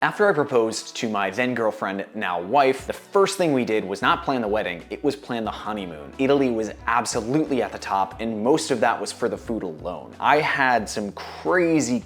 After I proposed to my then girlfriend, now wife, the first thing we did was not plan the wedding, it was plan the honeymoon. Italy was absolutely at the top, and most of that was for the food alone. I had some crazy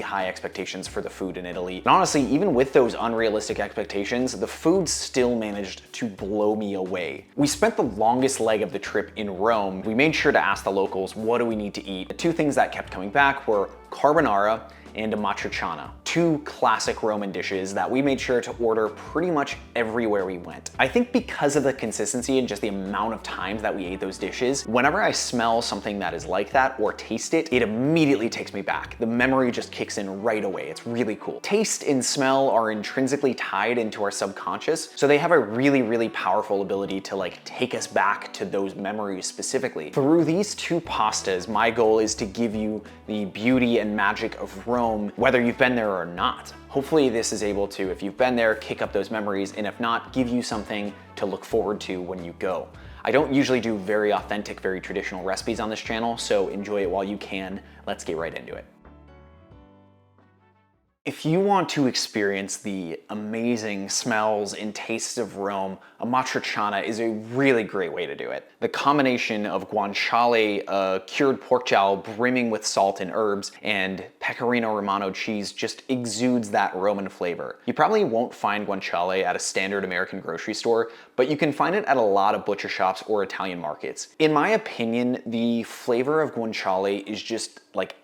high expectations for the food in Italy. And honestly, even with those unrealistic expectations, the food still managed to blow me away. We spent the longest leg of the trip in Rome. We made sure to ask the locals, what do we need to eat? The two things that kept coming back were carbonara and amatriciana, two classic Roman dishes that we made sure to order pretty much everywhere we went. I think because of the consistency and just the amount of times that we ate those dishes, whenever I smell something that is like that or taste it, it immediately takes me back. The memory just kicks in right away. It's really cool. Taste and smell are intrinsically tied into our subconscious, so they have a really powerful ability to take us back to those memories specifically. Through these two pastas, my goal is to give you the beauty and magic of Rome, whether you've been there or not. Hopefully this is able to, if you've been there, kick up those memories, and if not, give you something to look forward to when you go. I don't usually do very authentic, very traditional recipes on this channel, so enjoy it while you can. Let's get right into it. If you want to experience the amazing smells and tastes of Rome, amatriciana is a really great way to do it. The combination of guanciale, a cured pork jowl brimming with salt and herbs, and pecorino romano cheese just exudes that Roman flavor. You probably won't find guanciale at a standard American grocery store, but you can find it at a lot of butcher shops or Italian markets. In my opinion, the flavor of guanciale is just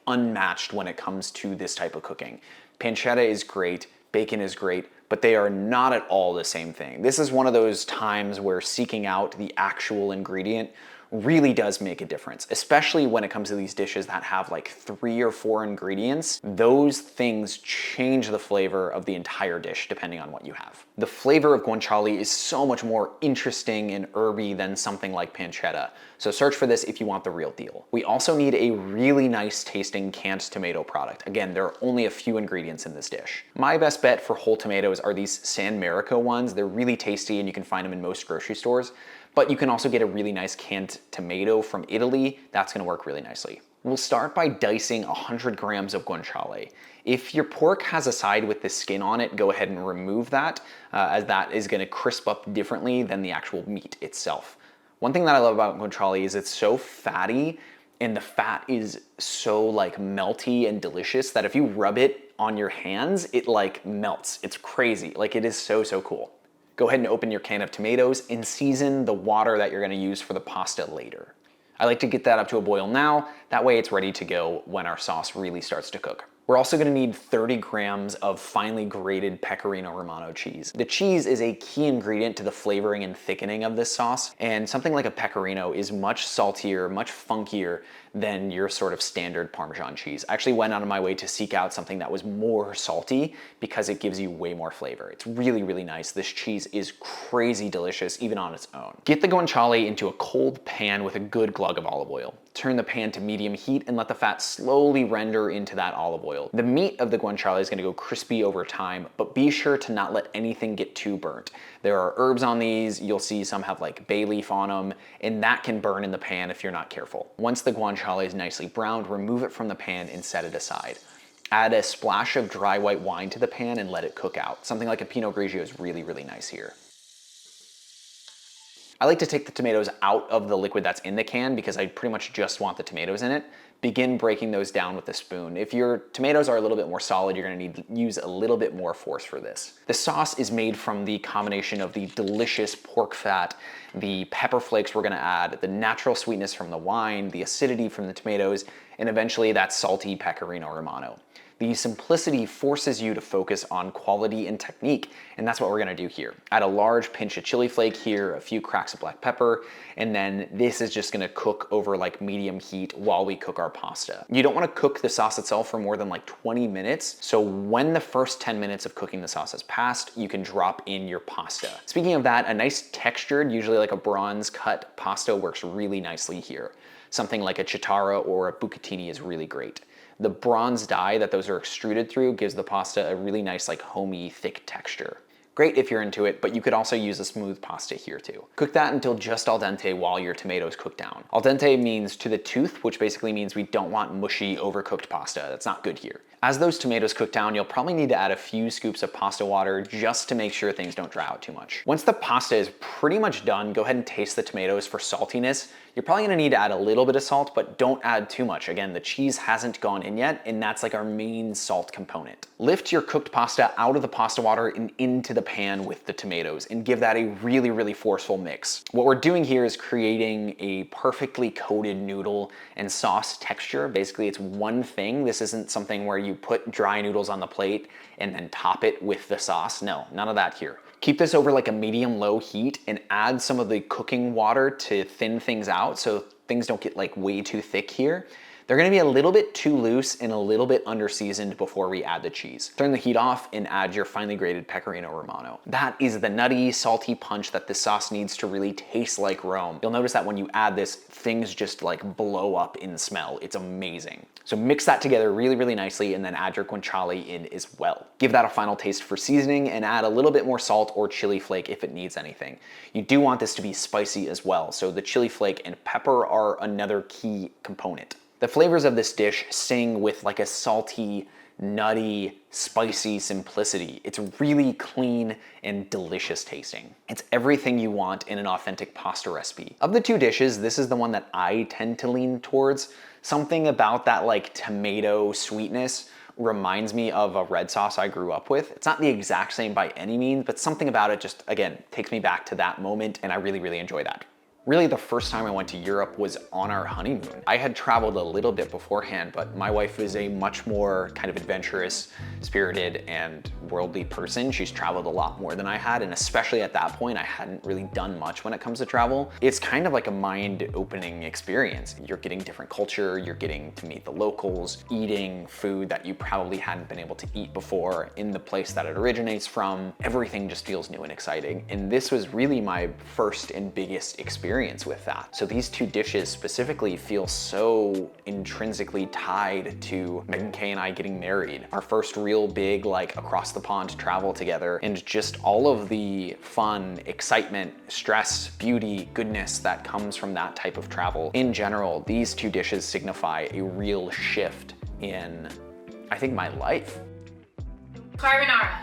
unmatched when it comes to this type of cooking. Pancetta is great, bacon is great, but they are not at all the same thing. This is one of those times where seeking out the actual ingredient really does make a difference, especially when it comes to these dishes that have 3 or 4 ingredients. Those things change the flavor of the entire dish depending on what you have. The flavor of guanciale is so much more interesting and herby than something like pancetta, so search for this if you want the real deal. We also need a really nice tasting canned tomato product. Again, there are only a few ingredients in this dish. My best bet for whole tomatoes are these San Marico ones. They're really tasty and you can find them in most grocery stores. But you can also get a really nice canned tomato from Italy. That's gonna work really nicely. We'll start by dicing 100 grams of guanciale. If your pork has a side with the skin on it, go ahead and remove that, as that is gonna crisp up differently than the actual meat itself. One thing that I love about guanciale is it's so fatty, and the fat is so melty and delicious that if you rub it on your hands, it melts. It's crazy. It is so cool. Go ahead and open your can of tomatoes and season the water that you're gonna use for the pasta later. I like to get that up to a boil now, that way it's ready to go when our sauce really starts to cook. We're also gonna need 30 grams of finely grated pecorino romano cheese. The cheese is a key ingredient to the flavoring and thickening of this sauce, and something like a pecorino is much saltier, much funkier than your sort of standard Parmesan cheese. I actually went out of my way to seek out something that was more salty because it gives you way more flavor. It's really nice. This cheese is crazy delicious even on its own. Get the guanciale into a cold pan with a good glug of olive oil. Turn the pan to medium heat and let the fat slowly render into that olive oil. The meat of the guanciale is gonna go crispy over time, but be sure to not let anything get too burnt. There are herbs on these, you'll see some have bay leaf on them, and that can burn in the pan if you're not careful. Once the guanciale is nicely browned, remove it from the pan and set it aside. Add a splash of dry white wine to the pan and let it cook out. Something like a Pinot Grigio is really nice here. I like to take the tomatoes out of the liquid that's in the can because I pretty much just want the tomatoes in it. Begin breaking those down with a spoon. If your tomatoes are a little bit more solid, you're gonna need to use a little bit more force for this. The sauce is made from the combination of the delicious pork fat, the pepper flakes we're gonna add, the natural sweetness from the wine, the acidity from the tomatoes, and eventually that salty pecorino romano. The simplicity forces you to focus on quality and technique, and that's what we're gonna do here. Add a large pinch of chili flake here, a few cracks of black pepper, and then this is just gonna cook over medium heat while we cook our pasta. You don't wanna cook the sauce itself for more than 20 minutes, so when the first 10 minutes of cooking the sauce has passed, you can drop in your pasta. Speaking of that, a nice textured, usually a bronze cut pasta works really nicely here. Something like a chitarra or a bucatini is really great. The bronze dye that those are extruded through gives the pasta a really nice homey thick texture. Great if you're into it, but you could also use a smooth pasta here too. Cook that until just al dente while your tomatoes cook down. Al dente means to the tooth, which basically means we don't want mushy, overcooked pasta. That's not good here. As those tomatoes cook down, you'll probably need to add a few scoops of pasta water just to make sure things don't dry out too much. Once the pasta is pretty much done, go ahead and taste the tomatoes for saltiness. You're probably gonna need to add a little bit of salt, but don't add too much. Again, the cheese hasn't gone in yet, and that's like our main salt component. Lift your cooked pasta out of the pasta water and into the pan with the tomatoes and give that a really, really forceful mix. What we're doing here is creating a perfectly coated noodle and sauce texture. Basically, it's one thing. This isn't something where you put dry noodles on the plate and then top it with the sauce. No, none of that here. Keep this over like a medium-low heat and add some of the cooking water to thin things out so things don't get like way too thick here. They're gonna be a little bit too loose and a little bit under-seasoned before we add the cheese. Turn the heat off and add your finely grated pecorino romano. That is the nutty, salty punch that this sauce needs to really taste like Rome. You'll notice that when you add this, things just like blow up in smell. It's amazing. So mix that together really, really nicely and then add your guanciale in as well. Give that a final taste for seasoning and add a little bit more salt or chili flake if it needs anything. You do want this to be spicy as well, so the chili flake and pepper are another key component. The flavors of this dish sing with like a salty, nutty, spicy simplicity. It's really clean and delicious tasting. It's everything you want in an authentic pasta recipe. Of the two dishes, this is the one that I tend to lean towards. Something about that like tomato sweetness reminds me of a red sauce I grew up with. It's not the exact same by any means, but something about it just, again, takes me back to that moment, and I really, really enjoy that. Really, the first time I went to Europe was on our honeymoon. I had traveled a little bit beforehand, but my wife is a much more kind of adventurous, spirited, and worldly person. She's traveled a lot more than I had, and especially at that point, I hadn't really done much when it comes to travel. It's kind of like a mind-opening experience. You're getting different culture, you're getting to meet the locals, eating food that you probably hadn't been able to eat before in the place that it originates from. Everything just feels new and exciting, and this was really my first and biggest experience with that. So these two dishes specifically feel so intrinsically tied to Megan Kay and I getting married. Our first real big like across the pond travel together, and just all of the fun, excitement, stress, beauty, goodness that comes from that type of travel. In general, these two dishes signify a real shift in, I think, my life. Carbonara.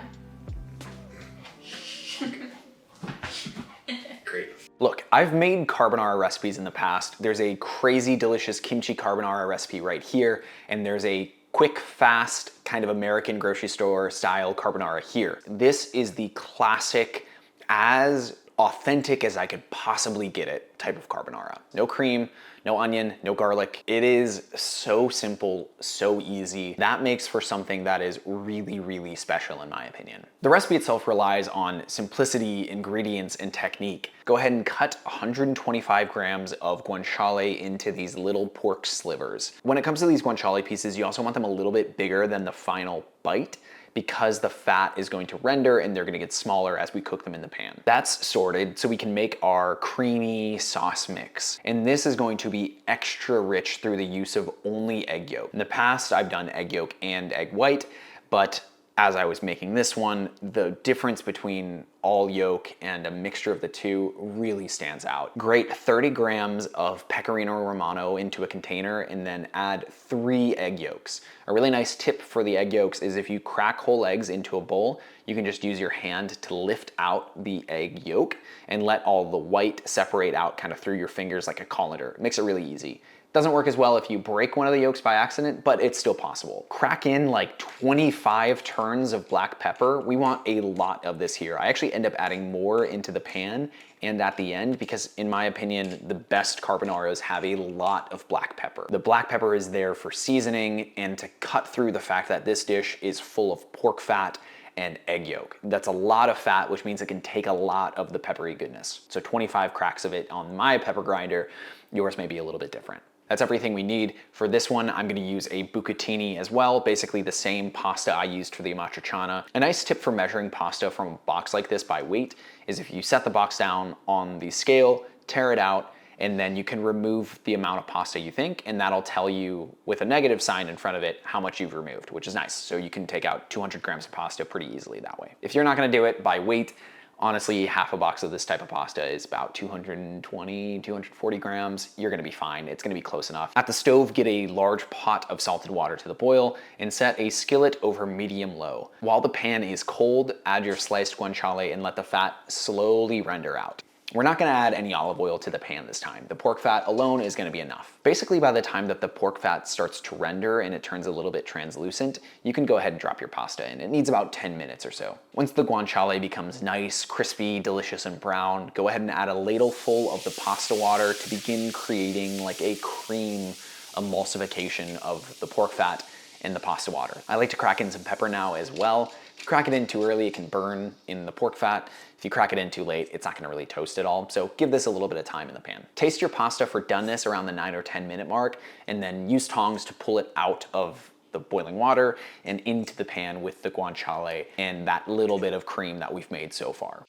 Great. Look, I've made carbonara recipes in the past. There's a crazy delicious kimchi carbonara recipe right here, and there's a quick, fast, kind of American grocery store style carbonara here. This is the classic, as authentic as I could possibly get it type of carbonara. No cream, no onion, no garlic. It is so simple, so easy. That makes for something that is really, really special in my opinion. The recipe itself relies on simplicity, ingredients, and technique. Go ahead and cut 125 grams of guanciale into these little pork slivers. When it comes to these guanciale pieces, you also want them a little bit bigger than the final bite, because the fat is going to render and they're gonna get smaller as we cook them in the pan. That's sorted so we can make our creamy sauce mix. And this is going to be extra rich through the use of only egg yolk. In the past, I've done egg yolk and egg white, but as I was making this one, the difference between all yolk and a mixture of the two really stands out. Grate 30 grams of pecorino romano into a container and then add 3 egg yolks. A really nice tip for the egg yolks is if you crack whole eggs into a bowl, you can just use your hand to lift out the egg yolk and let all the white separate out kind of through your fingers like a colander. It makes it really easy. Doesn't work as well if you break one of the yolks by accident, but it's still possible. Crack in like 25 turns of black pepper. We want a lot of this here. I actually end up adding more into the pan and at the end because in my opinion, the best carbonaras have a lot of black pepper. The black pepper is there for seasoning and to cut through the fact that this dish is full of pork fat and egg yolk. That's a lot of fat, which means it can take a lot of the peppery goodness. So 25 cracks of it on my pepper grinder. Yours may be a little bit different. That's everything we need. For this one, I'm gonna use a bucatini as well, basically the same pasta I used for the amatriciana. A nice tip for measuring pasta from a box like this by weight is if you set the box down on the scale, tear it out, and then you can remove the amount of pasta you think, and that'll tell you with a negative sign in front of it how much you've removed, which is nice. So you can take out 200 grams of pasta pretty easily that way. If you're not gonna do it by weight, honestly, half a box of this type of pasta is about 220, 240 grams. You're gonna be fine. It's gonna be close enough. At the stove, get a large pot of salted water to the boil and set a skillet over medium-low. While the pan is cold, add your sliced guanciale and let the fat slowly render out. We're not gonna add any olive oil to the pan this time. The pork fat alone is gonna be enough. Basically, by the time that the pork fat starts to render and it turns a little bit translucent, you can go ahead and drop your pasta in. It needs about 10 minutes or so. Once the guanciale becomes nice, crispy, delicious, and brown, go ahead and add a ladle full of the pasta water to begin creating like a cream emulsification of the pork fat and the pasta water. I like to crack in some pepper now as well. If you crack it in too early, it can burn in the pork fat. If you crack it in too late, it's not gonna really toast at all. So give this a little bit of time in the pan. Taste your pasta for doneness around the 9 or 10 minute mark, and then use tongs to pull it out of the boiling water and into the pan with the guanciale and that little bit of cream that we've made so far.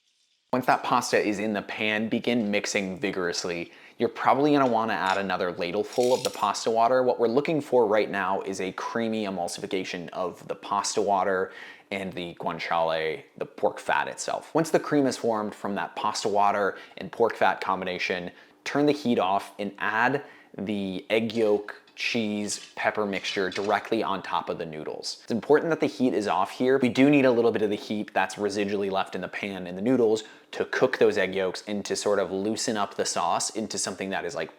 Once that pasta is in the pan, begin mixing vigorously. You're probably gonna wanna add another ladleful of the pasta water. What we're looking for right now is a creamy emulsification of the pasta water and the guanciale, the pork fat itself. Once the cream is formed from that pasta water and pork fat combination, turn the heat off and add the egg yolk, cheese, pepper mixture directly on top of the noodles. It's important that the heat is off here. We do need a little bit of the heat that's residually left in the pan and the noodles to cook those egg yolks and to sort of loosen up the sauce into something that is like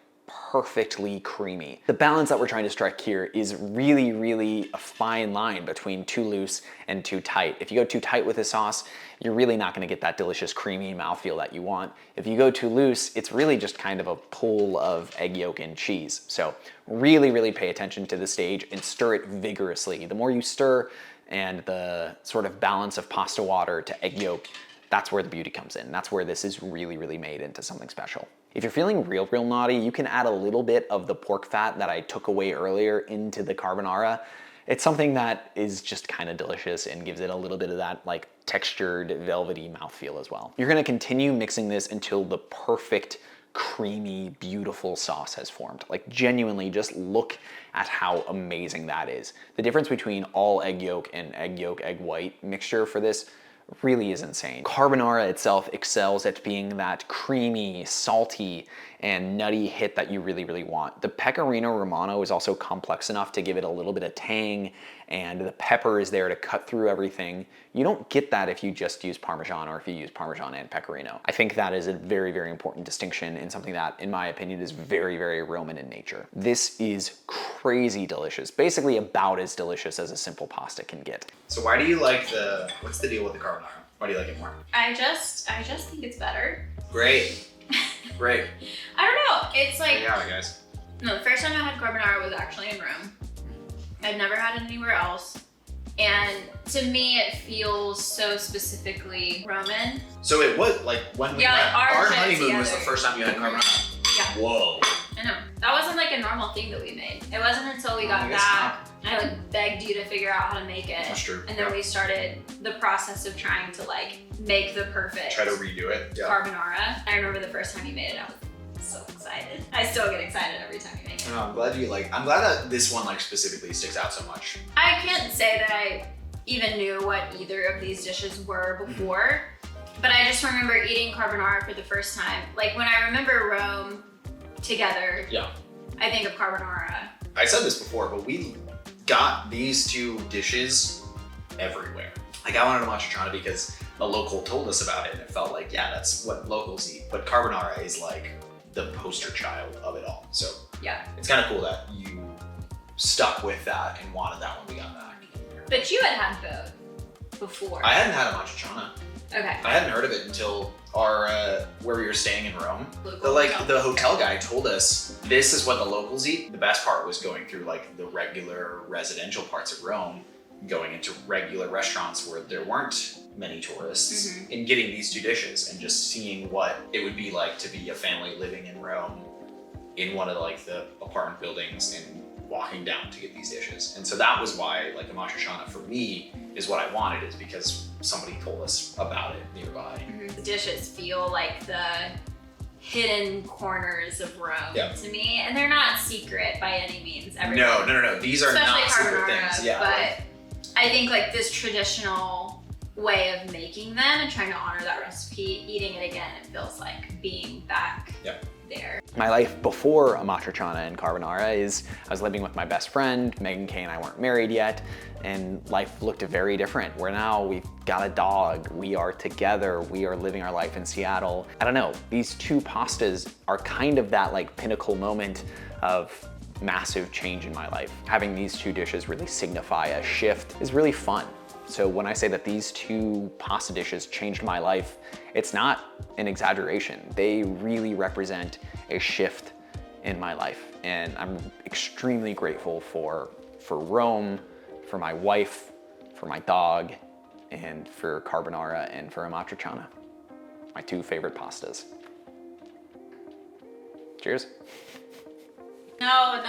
perfectly creamy. The balance that we're trying to strike here is really, really a fine line between too loose and too tight. If you go too tight with the sauce, you're really not gonna get that delicious creamy mouthfeel that you want. If you go too loose, it's really just kind of a pool of egg yolk and cheese. So really, really pay attention to the stage and stir it vigorously. The more you stir and the sort of balance of pasta water to egg yolk, that's where the beauty comes in. That's where this is really, really made into something special. If you're feeling real naughty, you can add a little bit of the pork fat that I took away earlier into the carbonara. It's something that is just kind of delicious and gives it a little bit of that like textured, velvety mouthfeel as well. You're gonna continue mixing this until the perfect, creamy, beautiful sauce has formed. Like genuinely just look at how amazing that is. The difference between all egg yolk and egg white mixture for this really is insane. Carbonara itself excels at being that creamy, salty, and nutty hit that you really, really want. The pecorino romano is also complex enough to give it a little bit of tang, and the pepper is there to cut through everything. You don't get that if you just use Parmesan or if you use Parmesan and pecorino. I think that is a very, very important distinction and something that, in my opinion, is very, very Roman in nature. This is crazy delicious, basically about as delicious as a simple pasta can get. So why do you like what's the deal with the carbonara? Why do you like it more? I just think it's better. Great. Great. I don't know. It's like, Yeah, guys. no, the first time I had carbonara was actually in Rome. I'd never had it anywhere else. And to me, it feels so specifically Roman. So it was like when we Yeah, went, like our our trip honeymoon was the together. first time you had carbonara. Yeah. Whoa. I know. That wasn't like a normal thing that we made. It wasn't until we got I guess that. I like begged you to figure out how to make it. That's true. And then Yeah. we started the process of trying to like make the perfect Try to redo it. Yeah. carbonara. I remember the first time you made it, I was so excited. I still get excited every time you make it. No, I'm glad that this one like specifically sticks out so much. I can't say that I even knew what either of these dishes were before, but I just remember eating carbonara for the first time. Like when I remember Rome together, Yeah. I think of carbonara. I said this before, but we got these two dishes everywhere. Like I wanted a matriciana because a local told us about it and it felt like, yeah, that's what locals eat. But carbonara is like the poster child of it all. So Yeah. it's kind of cool that you stuck with that and wanted that when we got back. But you had both before. I hadn't had a matriciana. Okay. I hadn't heard of it until our where we were staying in Rome. Local The hotel guy told us this is what the locals eat. The best part was going through like the regular residential parts of Rome, going into regular restaurants where there weren't many tourists, and getting these two dishes and just seeing what it would be like to be a family living in Rome in one of like the apartment buildings and walking down to get these dishes. And so that was why like a matriciana for me is what I wanted, is because somebody told us about it nearby. The dishes feel like the hidden corners of Rome Yeah. to me, and they're not secret by any means. No. These are Especially not secret carbonara, things. Yeah. but I think like this traditional way of making them and trying to honor that recipe, eating it again, it feels like being back there. My life before Amatriciana and Carbonara is I was living with my best friend. Megan Kay and I weren't married yet, and life looked very different. We've got a dog, we are together, we are living our life in Seattle. I don't know, these two pastas are kind of that like pinnacle moment of massive change in my life. Having these two dishes really signify a shift is really fun. So when I say that these two pasta dishes changed my life, it's not an exaggeration. They really represent a shift in my life. And I'm extremely grateful for Rome, for my wife, for my dog, and for carbonara and for amatriciana, my two favorite pastas. Cheers. No.